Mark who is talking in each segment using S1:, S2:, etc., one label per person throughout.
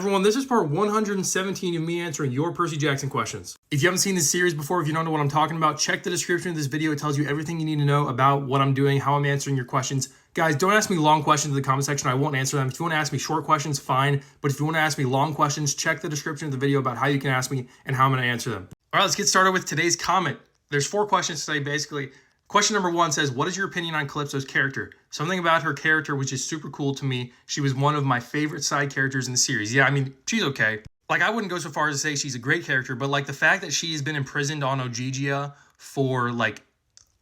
S1: Everyone, this is part 117 of me answering your Percy Jackson questions. If you haven't seen this series before, if you don't know what I'm talking about, check the description of this video. It tells you everything you need to know about what I'm doing, how I'm answering your questions. Guys, don't ask me long questions in the comment section. I won't answer them. If you want to ask me short questions, fine. But if you want to ask me long questions, check the description of the video about how you can ask me and how I'm going to answer them. All right, let's get started with today's comment. There's 4 questions today, basically. Question number 1 says, what is your opinion on Calypso's character? Something about her character which is super cool to me. She was one of my favorite side characters in the series. Yeah, I mean, she's okay. Like, I wouldn't go so far as to say she's a great character, but like the fact that she's been imprisoned on Ogygia for like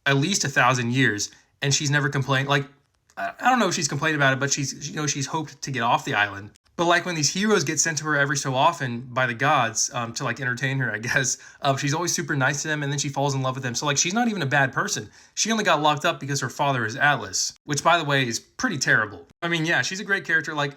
S1: at least 1,000 years and she's never complained. Like, I don't know if she's complained about it, but she's hoped to get off the island. But like when these heroes get sent to her every so often by the gods to like entertain her, I guess, she's always super nice to them and then she falls in love with them. So like she's not even a bad person. She only got locked up because her father is Atlas, which by the way is pretty terrible. I mean, yeah, she's a great character. Like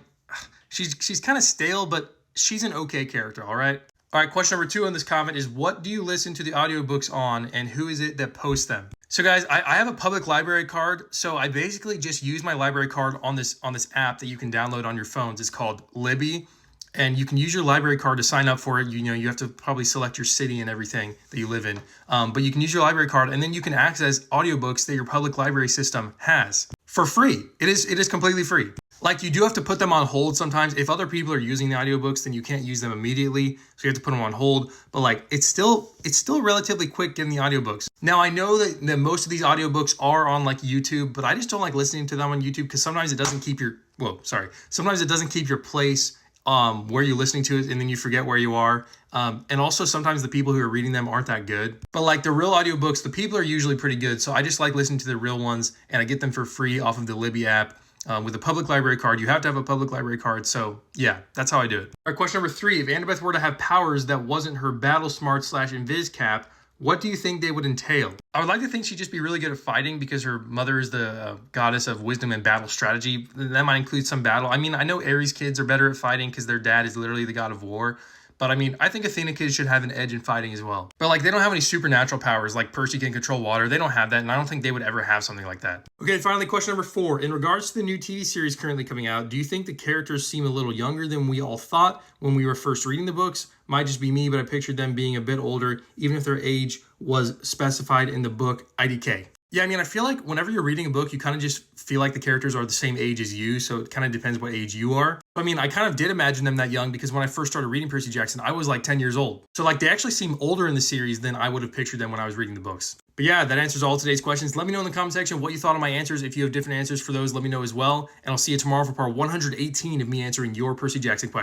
S1: she's kind of stale, but she's an okay character, all right? All right, question number 2 on this comment is, what do you listen to the audiobooks on and who is it that posts them? So guys, I have a public library card, so I basically just use my library card on this app that you can download on your phones. It's called Libby, and you can use your library card to sign up for it. You know, you have to probably select your city and everything that you live in, but you can use your library card, and then you can access audiobooks that your public library system has for free. It is completely free. Like, you do have to put them on hold sometimes. If other people are using the audiobooks, then you can't use them immediately. So you have to put them on hold. But like, it's still relatively quick getting the audiobooks. Now, I know that most of these audiobooks are on like YouTube, but I just don't like listening to them on YouTube because sometimes it doesn't keep your, sometimes it doesn't keep your place where you're listening to it, and then you forget where you are. And also sometimes the people who are reading them aren't that good. But like the real audiobooks, the people are usually pretty good. So I just like listening to the real ones, and I get them for free off of the Libby app. With a public library card, you have to have a public library card. So yeah, that's how I do it. All right, question number 3. If Annabeth were to have powers that wasn't her battle smart / invis cap, what do you think they would entail? I would like to think she'd just be really good at fighting because her mother is the goddess of wisdom and battle strategy. That might include some battle. I mean, I know Ares kids are better at fighting because their dad is literally the god of war. But I mean, I think Athena kids should have an edge in fighting as well. But like, they don't have any supernatural powers, like Percy can control water. They don't have that, and I don't think they would ever have something like that. Okay, finally, question number 4. In regards to the new TV series currently coming out, do you think the characters seem a little younger than we all thought when we were first reading the books? Might just be me, but I pictured them being a bit older, even if their age was specified in the book IDK. Yeah, I mean, I feel like whenever you're reading a book, you kind of just feel like the characters are the same age as you, so it kind of depends what age you are. I mean, I kind of did imagine them that young because when I first started reading Percy Jackson, I was like 10 years old. So like, they actually seem older in the series than I would have pictured them when I was reading the books. But yeah, that answers all today's questions. Let me know in the comment section what you thought of my answers. If you have different answers for those, let me know as well. And I'll see you tomorrow for part 118 of me answering your Percy Jackson question.